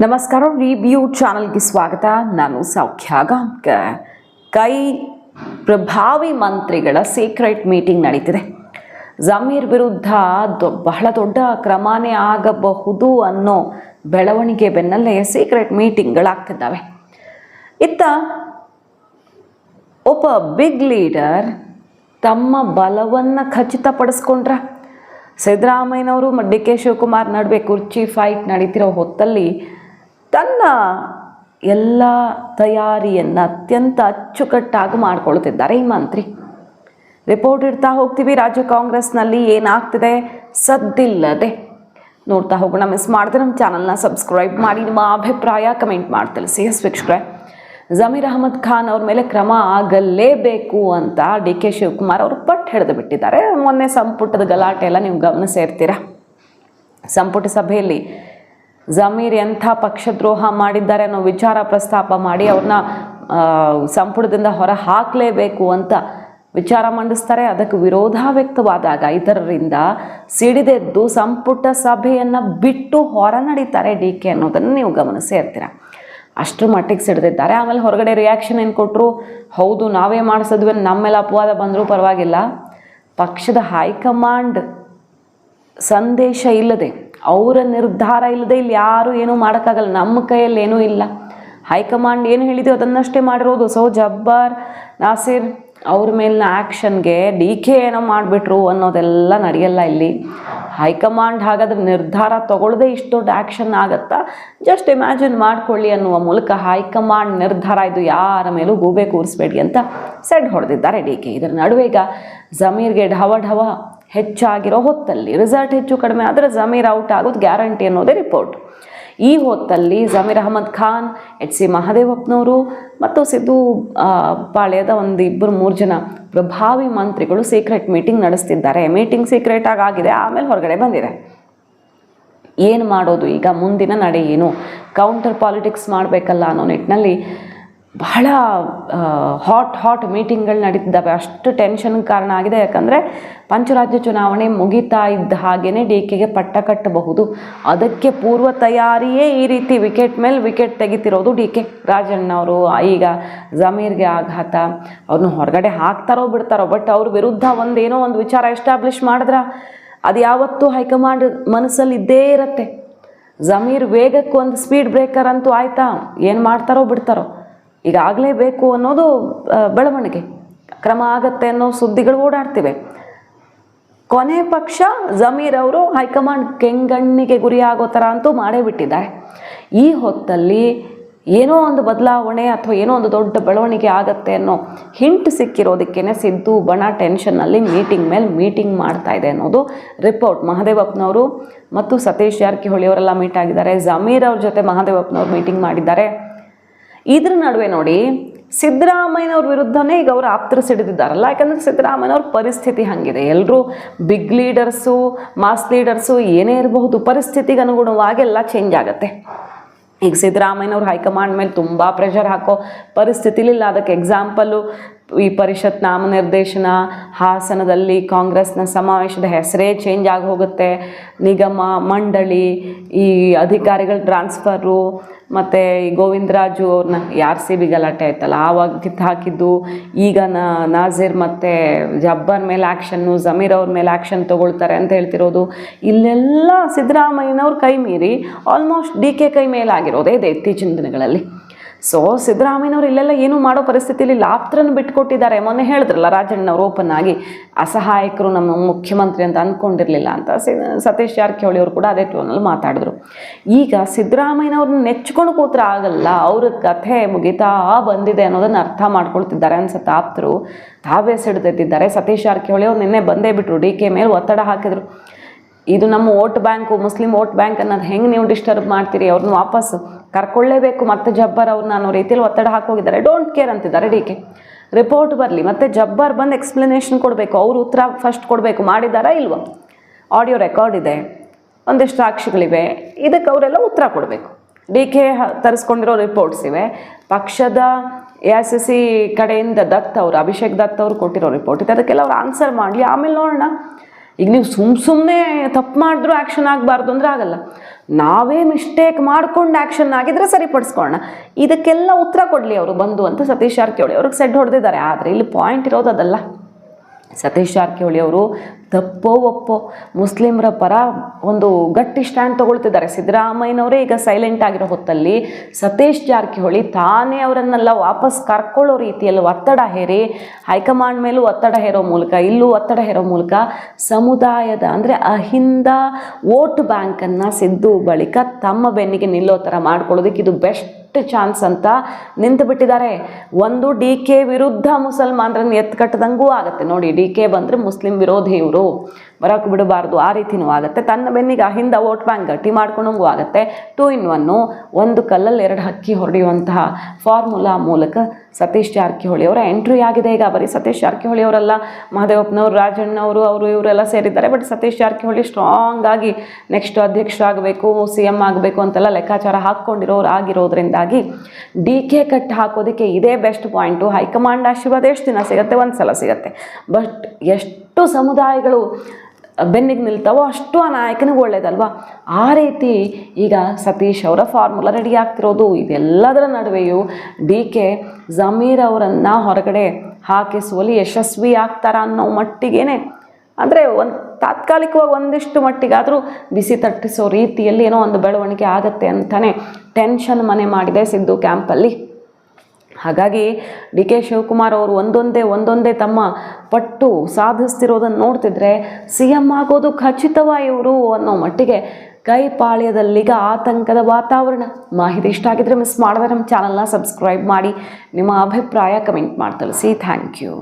ನಮಸ್ಕಾರ, ರಿವ್ಯೂ ಚಾನಲ್ಗೆ ಸ್ವಾಗತ. ನಾನು ಸೌಖ್ಯ ಗಾಂವ್ಕರ್. ಕೈ ಪ್ರಭಾವಿ ಮಂತ್ರಿಗಳ ಸೀಕ್ರೆಟ್ ಮೀಟಿಂಗ್ ನಡೀತಿದೆ. ಜಮೀರ್ ವಿರುದ್ಧ ಬಹಳ ದೊಡ್ಡ ಕ್ರಮನೇ ಆಗಬಹುದು ಅನ್ನೋ ಬೆಳವಣಿಗೆ ಬೆನ್ನಲ್ಲೇ ಸೀಕ್ರೆಟ್ ಮೀಟಿಂಗ್ಗಳಾಗ್ತಿದ್ದಾವೆ. ಇತ್ತ ಒಬ್ಬ ಬಿಗ್ ಲೀಡರ್ ತಮ್ಮ ಬಲವನ್ನು ಖಚಿತಪಡಿಸ್ಕೊಂಡ್ರ. ಸಿದ್ದರಾಮಯ್ಯನವರು ಮತ್ತು ಡಿ ಕೆ ಶಿವಕುಮಾರ್ ನಡುವೆ ಕುರ್ಚಿ ಫೈಟ್ ನಡೀತಿರೋ ಹೊತ್ತಲ್ಲಿ ತನ್ನ ಎಲ್ಲ ತಯಾರಿಯನ್ನು ಅತ್ಯಂತ ಅಚ್ಚುಕಟ್ಟಾಗಿ ಮಾಡ್ಕೊಳ್ತಿದ್ದಾರೆ ಈ ಮಂತ್ರಿ. ರಿಪೋರ್ಟ್ ಇಡ್ತಾ ಹೋಗ್ತೀವಿ. ರಾಜ್ಯ ಕಾಂಗ್ರೆಸ್ನಲ್ಲಿ ಏನಾಗ್ತಿದೆ ಸದ್ದಿಲ್ಲದೆ ನೋಡ್ತಾ ಹೋಗೋಣ. ಮಿಸ್ ಮಾಡಿದ್ರೆ ನಮ್ಮ ಚಾನಲ್ನ ಸಬ್ಸ್ಕ್ರೈಬ್ ಮಾಡಿ, ನಿಮ್ಮ ಅಭಿಪ್ರಾಯ ಕಮೆಂಟ್ ಮಾಡಿ ತಿಳಿಸಿ. ವೀಕ್ಷಕರೇ, ಜಮೀರ್ ಅಹಮದ್ ಖಾನ್ ಅವ್ರ ಮೇಲೆ ಕ್ರಮ ಆಗಲೇಬೇಕು ಅಂತ ಡಿ ಕೆ ಶಿವಕುಮಾರ್ ಅವರು ಪಟ್ಟು ಹಿಡಿದು ಬಿಟ್ಟಿದ್ದಾರೆ. ಮೊನ್ನೆ ಸಂಪುಟದ ಗಲಾಟೆ ಎಲ್ಲ ನೀವು ಗಮನಿಸಿರ್ತೀರ. ಸಂಪುಟ ಸಭೆಯಲ್ಲಿ ಜಮೀರ್ ಎಂಥ ಪಕ್ಷದ್ರೋಹ ಮಾಡಿದ್ದಾರೆ ಅನ್ನೋ ವಿಚಾರ ಪ್ರಸ್ತಾಪ ಮಾಡಿ ಅವ್ರನ್ನ ಸಂಪುಟದಿಂದ ಹೊರ ಹಾಕಲೇಬೇಕು ಅಂತ ವಿಚಾರ ಮಂಡಿಸ್ತಾರೆ. ಅದಕ್ಕೆ ವಿರೋಧ ವ್ಯಕ್ತವಾದಾಗ ಇತರರಿಂದ ಸಿಡಿದೆದ್ದು ಸಂಪುಟ ಸಭೆಯನ್ನು ಬಿಟ್ಟು ಹೊರ ನಡೀತಾರೆ ಡಿ ಕೆ ಅನ್ನೋದನ್ನು ನೀವು ಗಮನಿಸಿರ್ತೀರ. ಅಷ್ಟರ ಮಟ್ಟಿಗೆ ಸಿಡಿದಿದ್ದಾರೆ. ಆಮೇಲೆ ಹೊರಗಡೆ ರಿಯಾಕ್ಷನ್ ಏನು ಕೊಟ್ಟರು, ಹೌದು ನಾವೇ ಮಾಡಿಸಿದ್ವಿ, ನಮ್ಮೆಲ್ಲ ಅಪವಾದ ಬಂದರೂ ಪರವಾಗಿಲ್ಲ, ಪಕ್ಷದ ಹೈಕಮಾಂಡ್ ಸಂದೇಶ ಇಲ್ಲದೆ, ಅವರ ನಿರ್ಧಾರ ಇಲ್ಲದೆ ಇಲ್ಲಿ ಯಾರೂ ಏನೂ ಮಾಡೋಕ್ಕಾಗಲ್ಲ, ನಮ್ಮ ಕೈಯಲ್ಲಿ ಏನೂ ಇಲ್ಲ, ಹೈಕಮಾಂಡ್ ಏನು ಹೇಳಿದೆಯೋ ಅದನ್ನಷ್ಟೇ ಮಾಡಿರೋದು. ಸೊ ಜಬ್ಬಾರ್ ನಾಸಿರ್ ಅವ್ರ ಮೇಲಿನ ಆ್ಯಕ್ಷನ್ಗೆ ಡಿ ಕೆ ಏನೋ ಮಾಡಿಬಿಟ್ರು ಅನ್ನೋದೆಲ್ಲ ನಡೆಯಲ್ಲ ಇಲ್ಲಿ. ಹೈಕಮಾಂಡ್ ಹಾಗಾದ್ರೆ ನಿರ್ಧಾರ ತಗೊಳ್ಳದೆ ಇಷ್ಟು ದೊಡ್ಡ ಆ್ಯಕ್ಷನ್ ಆಗತ್ತಾ? ಜಸ್ಟ್ ಇಮ್ಯಾಜಿನ್ ಮಾಡ್ಕೊಳ್ಳಿ ಅನ್ನುವ ಮೂಲಕ ಹೈಕಮಾಂಡ್ ನಿರ್ಧಾರ ಇದು, ಯಾರ ಮೇಲೂ ಗೂಬೆ ಕೂರಿಸ್ಬೇಡಿ ಅಂತ ಸೆಡ್ ಹೊಡೆದಿದ್ದಾರೆ ಡಿ ಕೆ. ಇದರ ನಡುವೆ ಈಗ ಜಮೀರ್ಗೆ ಢವ ಹೆಚ್ಚಾಗಿರೋ ಹೊತ್ತಲ್ಲಿ ರಿಸಲ್ಟ್ ಹೆಚ್ಚು ಕಡಿಮೆ ಆದರೆ ಜಮೀರ್ ಔಟ್ ಆಗೋದು ಗ್ಯಾರಂಟಿ ಅನ್ನೋದೇ ರಿಪೋರ್ಟ್. ಈ ಹೊತ್ತಲ್ಲಿ ಜಮೀರ್ ಅಹಮದ್ ಖಾನ್, ಎಚ್ ಸಿ ಮಹದೇವಪ್ಪನವರು ಮತ್ತು ಸಿದ್ದು ಪಾಳ್ಯದ ಒಂದು 2-3 ಜನ ಪ್ರಭಾವಿ ಮಂತ್ರಿಗಳು ಸೀಕ್ರೆಟ್ ಮೀಟಿಂಗ್ ನಡೆಸ್ತಿದ್ದಾರೆ. ಮೀಟಿಂಗ್ ಸೀಕ್ರೆಟ್ ಆಗಿದೆ, ಆಮೇಲೆ ಹೊರಗಡೆ ಬಂದಿದೆ. ಏನು ಮಾಡೋದು ಈಗ, ಮುಂದಿನ ನಡೆ ಏನು, ಕೌಂಟರ್ ಪಾಲಿಟಿಕ್ಸ್ ಮಾಡಬೇಕಲ್ಲ ಅನ್ನೋ ನಿಟ್ಟಿನಲ್ಲಿ ಬಹಳ ಹಾಟ್ ಮೀಟಿಂಗ್ಗಳು ನಡೀತಿದ್ದಾವೆ. ಅಷ್ಟು ಟೆನ್ಷನ್ಗೆ ಕಾರಣ ಆಗಿದೆ. ಯಾಕಂದರೆ ಪಂಚರಾಜ್ಯ ಚುನಾವಣೆ ಮುಗಿತಾ ಇದ್ದ ಹಾಗೇ ಡಿ ಕೆಗೆ ಪಟ್ಟ ಕಟ್ಟಬಹುದು. ಅದಕ್ಕೆ ಪೂರ್ವ ತಯಾರಿಯೇ ಈ ರೀತಿ ವಿಕೆಟ್ ಮೇಲೆ ವಿಕೆಟ್ ತೆಗಿತಿರೋದು ಡಿ ಕೆ. ರಾಜಣ್ಣವರು ಈಗ ಜಮೀರ್ಗೆ ಆಘಾತ, ಅವ್ರನ್ನ ಹೊರಗಡೆ ಹಾಕ್ತಾರೋ ಬಿಡ್ತಾರೋ, ಬಟ್ ಅವ್ರ ವಿರುದ್ಧ ಒಂದೇನೋ ಒಂದು ವಿಚಾರ ಎಸ್ಟಾಬ್ಲಿಷ್ ಮಾಡಿದ್ರೆ ಅದು ಯಾವತ್ತೂ ಹೈಕಮಾಂಡ್ ಮನಸ್ಸಲ್ಲಿ ಇದ್ದೇ ಇರುತ್ತೆ. ಜಮೀರ್ ವೇಗಕ್ಕೆ ಒಂದು ಸ್ಪೀಡ್ ಬ್ರೇಕರ್ ಅಂತೂ ಆಯಿತಾ, ಏನು ಮಾಡ್ತಾರೋ ಬಿಡ್ತಾರೋ, ಈಗ ಆಗಲೇಬೇಕು ಅನ್ನೋದು ಬೆಳವಣಿಗೆ, ಕ್ರಮ ಆಗತ್ತೆ ಅನ್ನೋ ಸುದ್ದಿಗಳು ಓಡಾಡ್ತಿವೆ. ಕೊನೆ ಪಕ್ಷ ಜಮೀರ್ ಅವರು ಹೈಕಮಾಂಡ್ ಕೆಂಗಣ್ಣಿಗೆ ಗುರಿಯಾಗೋ ಥರ ಅಂತೂ ಮಾಡೇ ಬಿಟ್ಟಿದ್ದಾರೆ. ಈ ಹೊತ್ತಲ್ಲಿ ಏನೋ ಒಂದು ಬದಲಾವಣೆ ಅಥವಾ ಏನೋ ಒಂದು ದೊಡ್ಡ ಬೆಳವಣಿಗೆ ಆಗತ್ತೆ ಅನ್ನೋ ಹಿಂಟ್ ಸಿಕ್ಕಿರೋದಕ್ಕೇ ಸಿದ್ದು ಬಣ ಟೆನ್ಷನ್ನಲ್ಲಿ ಮೀಟಿಂಗ್ ಮೇಲೆ ಮೀಟಿಂಗ್ ಮಾಡ್ತಾ ಇದೆ ಅನ್ನೋದು ರಿಪೋರ್ಟ್. ಮಹದೇವಪ್ಪನವರು ಮತ್ತು ಸತೀಶ್ ಜಾರಕಿಹೊಳಿ ಅವರೆಲ್ಲ ಮೀಟ್ ಆಗಿದ್ದಾರೆ. ಜಮೀರ್ ಅವ್ರ ಜೊತೆ ಮಹದೇವಪ್ಪನವ್ರು ಮೀಟಿಂಗ್ ಮಾಡಿದ್ದಾರೆ. ಇದ್ರ ನಡುವೆ ನೋಡಿ, ಸಿದ್ದರಾಮಯ್ಯನವ್ರ ವಿರುದ್ಧನೇ ಈಗ ಅವರು ಆಪ್ತರು ಸಿಡಿದಿದ್ದಾರಲ್ಲ. ಯಾಕಂದರೆ ಸಿದ್ದರಾಮಯ್ಯನವ್ರ ಪರಿಸ್ಥಿತಿ ಹಾಗಿದೆ. ಎಲ್ಲರೂ ಬಿಗ್ ಲೀಡರ್ಸು, ಮಾಸ್ ಲೀಡರ್ಸು ಏನೇ ಇರಬಹುದು, ಪರಿಸ್ಥಿತಿಗೆ ಅನುಗುಣವಾಗಿ ಎಲ್ಲ ಚೇಂಜ್ ಆಗುತ್ತೆ. ಈಗ ಸಿದ್ದರಾಮಯ್ಯನವ್ರು ಹೈಕಮಾಂಡ್ ಮೇಲೆ ತುಂಬ ಪ್ರೆಷರ್ ಹಾಕೋ ಪರಿಸ್ಥಿತಿಲಿಲ್ಲ. ಅದಕ್ಕೆ ಎಕ್ಸಾಂಪಲ್ಲು ಈ ಪರಿಷತ್ ನಾಮನಿರ್ದೇಶನ, ಹಾಸನದಲ್ಲಿ ಕಾಂಗ್ರೆಸ್ನ ಸಮಾವೇಶದ ಹೆಸರೇ ಚೇಂಜ್ ಆಗಿ ಹೋಗುತ್ತೆ, ನಿಗಮ ಮಂಡಳಿ, ಈ ಅಧಿಕಾರಿಗಳ ಟ್ರಾನ್ಸ್ಫರು, ಮತ್ತು ಈ ಗೋವಿಂದರಾಜು ಅವ್ರನ್ನ RCB ಗಲಾಟೆ ಆಯ್ತಲ್ಲ ಆವಾಗ ಕಿತ್ತು ಹಾಕಿದ್ದು, ಈಗ ನಾಜೀರ್ ಮತ್ತು ಜಬ್ಬಾರ್ ಮೇಲೆ ಆ್ಯಕ್ಷನ್ನು, ಜಮೀರ್ ಅವ್ರ ಮೇಲೆ ಆ್ಯಕ್ಷನ್ ತೊಗೊಳ್ತಾರೆ ಅಂತ ಹೇಳ್ತಿರೋದು, ಇಲ್ಲೆಲ್ಲ ಸಿದ್ದರಾಮಯ್ಯನವ್ರ ಕೈ ಮೀರಿ ಆಲ್ಮೋಸ್ಟ್ ಡಿ ಕೆ ಕೈ ಮೇಲಾಗಿರೋದೇ ಇದೆ ಇತ್ತೀಚಿನ ದಿನಗಳಲ್ಲಿ. ಸೊ ಸಿದ್ದರಾಮಯ್ಯನವ್ರು ಇಲ್ಲೆಲ್ಲ ಏನೂ ಮಾಡೋ ಪರಿಸ್ಥಿತಿಯಲ್ಲಿ ಆಪ್ತರನ್ನು ಬಿಟ್ಕೊಟ್ಟಿದ್ದಾರೆ. ಮೊನ್ನೆ ಹೇಳಿದ್ರಲ್ಲ ರಾಜಣ್ಣವ್ರು ಓಪನ್ ಆಗಿ, ಅಸಹಾಯಕರು ನಮ್ಮ ಮುಖ್ಯಮಂತ್ರಿ ಅಂತ ಅಂದ್ಕೊಂಡಿರಲಿಲ್ಲ ಅಂತ ಸತೀಶ್ ಜಾರಕಿಹೊಳಿ ಅವರು ಕೂಡ ಅದೇ ಟೋನಲ್ಲಿ ಮಾತಾಡಿದ್ರು. ಈಗ ಸಿದ್ದರಾಮಯ್ಯನವ್ರನ್ನ ನೆಚ್ಕೊಂಡು ಕೂತ್ರೆ ಆಗಲ್ಲ, ಅವ್ರ ಕಥೆ ಮುಗಿತಾ ಬಂದಿದೆ ಅನ್ನೋದನ್ನು ಅರ್ಥ ಮಾಡ್ಕೊಳ್ತಿದ್ದಾರೆ ಅನ್ಸುತ್ತೆ ಆಪ್ತರು. ತಾವೇ ಸಿಡ್ದೆದ್ದಿದ್ದಾರೆ. ಸತೀಶ್ ಜಾರಕಿಹೊಳಿ ಅವ್ರು ನಿನ್ನೆ ಬಂದೇ ಬಿಟ್ಟರು, ಡಿ ಕೆ ಮೇಲೆ ಒತ್ತಡ ಹಾಕಿದ್ರು. ಇದು ನಮ್ಮ vote bank, Muslim vote bank ಅನ್ನೋದು ಹೆಂಗೆ ನೀವು ಡಿಸ್ಟರ್ಬ್ ಮಾಡ್ತೀರಿ, ಅವ್ರನ್ನ ವಾಪಸ್ ಕರ್ಕೊಳ್ಳೇಬೇಕು, ಮತ್ತೆ ಜಬ್ಬಾರ್ ಅವ್ರನ್ನ ಅನ್ನೋ ರೀತಿಯಲ್ಲಿ ಒತ್ತಡ ಹಾಕೋಗಿದ್ದಾರೆ. ಡೋಂಟ್ ಕೇರ್ ಅಂತಿದ್ದಾರೆ ಡಿ ಕೆ. ರಿಪೋರ್ಟ್ ಬರಲಿ, ಮತ್ತು ಜಬ್ಬಾರ್ ಬಂದು ಎಕ್ಸ್ಪ್ಲನೇಷನ್ ಕೊಡಬೇಕು, ಅವರು ಉತ್ತರ ಫಸ್ಟ್ ಕೊಡಬೇಕು, ಮಾಡಿದಾರಾ ಇಲ್ವ, ಆಡಿಯೋ ರೆಕಾರ್ಡ್ ಇದೆ, ಒಂದಿಷ್ಟು ಸಾಕ್ಷಿಗಳಿವೆ, ಇದಕ್ಕೆ ಅವರೆಲ್ಲ ಉತ್ತರ ಕೊಡಬೇಕು. ಡಿ ಕೆ ತರಿಸ್ಕೊಂಡಿರೋ ರಿಪೋರ್ಟ್ಸ್ ಇವೆ. ಪಕ್ಷದ AICC ಕಡೆಯಿಂದ ಅಭಿಷೇಕ್ ದತ್ ಅವರು ಕೊಟ್ಟಿರೋ ರಿಪೋರ್ಟ್ ಇದೆ, ಅದಕ್ಕೆಲ್ಲ ಅವ್ರು ಆನ್ಸರ್ ಮಾಡಲಿ, ಆಮೇಲೆ ನೋಡೋಣ. ಈಗ ನೀವು ಸುಮ್ಮನೆ ತಪ್ಪು ಮಾಡಿದ್ರೂ ಆ್ಯಕ್ಷನ್ ಆಗಬಾರ್ದು ಅಂದರೆ ಆಗಲ್ಲ. ನಾವೇ ಮಿಸ್ಟೇಕ್ ಮಾಡ್ಕೊಂಡು ಆ್ಯಕ್ಷನ್ ಆಗಿದ್ರೆ ಸರಿಪಡಿಸ್ಕೊಳ್ಳೋಣ, ಇದಕ್ಕೆಲ್ಲ ಉತ್ತರ ಕೊಡಲಿ ಅವರು ಬಂದು ಅಂತ ಸತೀಶ್ ಜಾರಕಿಹೊಳಿ ಅವ್ರಿಗೆ ಸೆಡ್ ಹೊಡೆದಿದ್ದಾರೆ. ಆದರೆ ಇಲ್ಲಿ ಪಾಯಿಂಟ್ ಇರೋದು ಅದಲ್ಲ. ಸತೀಶ್ ಜಾರಕಿಹೊಳಿ ಅವರು ತಪ್ಪೋ ಒಪ್ಪೋ ಮುಸ್ಲಿಮರ ಪರ ಒಂದು ಗಟ್ಟಿ ಸ್ಟ್ಯಾಂಡ್ ತಗೊಳ್ತಿದ್ದಾರೆ. ಸಿದ್ದರಾಮಯ್ಯನವರೇ ಈಗ ಸೈಲೆಂಟ್ ಆಗಿರೋ ಹೊತ್ತಲ್ಲಿ ಸತೀಶ್ ಜಾರಕಿಹೊಳಿ ತಾನೇ ಅವರನ್ನೆಲ್ಲ ವಾಪಸ್ ಕರ್ಕೊಳ್ಳೋ ರೀತಿಯಲ್ಲಿ ಒತ್ತಡ ಹೇರಿ, ಹೈಕಮಾಂಡ್ ಮೇಲೂ ಒತ್ತಡ ಹೇರೋ ಮೂಲಕ, ಇಲ್ಲೂ ಒತ್ತಡ ಹೇರೋ ಮೂಲಕ ಸಮುದಾಯದ ಅಂದರೆ ಅಹಿಂದ ವೋಟ್ ಬ್ಯಾಂಕನ್ನು ಸಿದ್ದು ಬಳಿಕ ತಮ್ಮ ಬೆನ್ನಿಗೆ ನಿಲ್ಲೋ ಥರ ಮಾಡ್ಕೊಳ್ಳೋದಕ್ಕೆ ಇದು ಬೆಸ್ಟ್ ಚಾನ್ಸ್ ಅಂತ ನಿಂತು ಬಿಟ್ಟಿದ್ದಾರೆ. ಒಂದು ಡಿ ಕೆ ವಿರುದ್ಧ ಮುಸಲ್ಮಾನರನ್ನು ಎತ್ಕಟ್ಟದಂಗೂ ಆಗುತ್ತೆ. ನೋಡಿ, ಡಿ ಕೆ ಬಂದರೆ ಮುಸ್ಲಿಂ ವಿರೋಧಿ ಇವರು, ಬರೋಕ್ಕೆ ಬಿಡಬಾರ್ದು, ಆ ರೀತಿಯೂ ಆಗುತ್ತೆ. ತನ್ನ ಬೆನ್ನಿಗೆ ಅಹಿಂದ ವೋಟ್ ಬ್ಯಾಂಕ್ ಗಟ್ಟಿ ಮಾಡ್ಕೊಂಡಂಗೂ ಆಗುತ್ತೆ. 2 in 1 ಒಂದು ಕಲ್ಲಲ್ಲಿ 2 ಹಕ್ಕಿ ಹೊಡೆಯುವಂತಹ ಫಾರ್ಮುಲಾ ಮೂಲಕ ಸತೀಶ್ ಜಾರಕಿಹೊಳಿ ಅವರ ಎಂಟ್ರಿ ಆಗಿದೆ. ಈಗ ಬರೀ ಸತೀಶ್ ಜಾರಕಿಹೊಳಿ ಅವರೆಲ್ಲ, ಮಹದೇವಪ್ಪನವರು, ರಾಜಣ್ಣವರು, ಅವರು ಇವರೆಲ್ಲ ಸೇರಿದ್ದಾರೆ. ಬಟ್ ಸತೀಶ್ ಜಾರಕಿಹೊಳಿ ಸ್ಟ್ರಾಂಗ್ ಆಗಿ ನೆಕ್ಸ್ಟ್ ಅಧ್ಯಕ್ಷರಾಗಬೇಕು, CM ಆಗಬೇಕು ಅಂತೆಲ್ಲ ಲೆಕ್ಕಾಚಾರ ಹಾಕ್ಕೊಂಡಿರೋರು ಆಗಿರೋದ್ರಿಂದಾಗಿ ಡಿ ಕೆ ಕಟ್ ಹಾಕೋದಕ್ಕೆ ಇದೇ ಬೆಸ್ಟ್ ಪಾಯಿಂಟು. ಹೈಕಮಾಂಡ್ ಆಶೀರ್ವಾದ ಎಷ್ಟು ದಿನ ಸಿಗುತ್ತೆ? ಒಂದು ಸಲ ಸಿಗುತ್ತೆ. ಬಟ್ ಎಷ್ಟು ಸಮುದಾಯಗಳು ಬೆನ್ನಿಗೆ ನಿಲ್ತಾವೋ ಅಷ್ಟು ಆ ನಾಯಕನಿಗೆ ಒಳ್ಳೇದಲ್ವಾ? ಆ ರೀತಿ ಈಗ ಸತೀಶ್ ಅವರ ಫಾರ್ಮುಲಾ ರೆಡಿ ಆಗ್ತಿರೋದು. ಇದೆಲ್ಲದರ ನಡುವೆಯೂ ಡಿ ಕೆ ಜಮೀರ್ ಅವರನ್ನು ಹೊರಗಡೆ ಹಾಕಿಸುವಲ್ಲಿ ಯಶಸ್ವಿ ಆಗ್ತಾರ ಅನ್ನೋ ಮಟ್ಟಿಗೇನೆ, ಅಂದರೆ ಒಂದು ತಾತ್ಕಾಲಿಕವಾಗಿ ಒಂದಿಷ್ಟು ಮಟ್ಟಿಗಾದರೂ ಬಿಸಿ ತಟ್ಟಿಸೋ ರೀತಿಯಲ್ಲಿ ಏನೋ ಒಂದು ಬೆಳವಣಿಗೆ ಆಗುತ್ತೆ ಅಂತಲೇ ಟೆನ್ಷನ್ ಮನೆ ಮಾಡಿದೆ ಸಿದ್ದು ಕ್ಯಾಂಪಲ್ಲಿ. ಹಾಗಾಗಿ ಡಿ ಕೆ ಶಿವಕುಮಾರ್ ಅವರು ಒಂದೊಂದೇ ತಮ್ಮ ಪಟ್ಟು ಸಾಧಿಸ್ತಿರೋದನ್ನು ನೋಡ್ತಿದ್ರೆ CM ಆಗೋದು ಖಚಿತವ ಇವರು ಅನ್ನೋ ಮಟ್ಟಿಗೆ ಕೈಪಾಳ್ಯದಲ್ಲೀಗ ಆತಂಕದ ವಾತಾವರಣ. ಮಾಹಿತಿ ಇಷ್ಟ ಆಗಿದ್ರೆ ಮಿಸ್ ಮಾಡಿದ್ರೆ ನಮ್ಮ ಚಾನಲ್ನ ಸಬ್ಸ್ಕ್ರೈಬ್ ಮಾಡಿ, ನಿಮ್ಮ ಅಭಿಪ್ರಾಯ ಕಮೆಂಟ್ ಮಾಡಿ ತಿಳಿಸಿ. Thank you.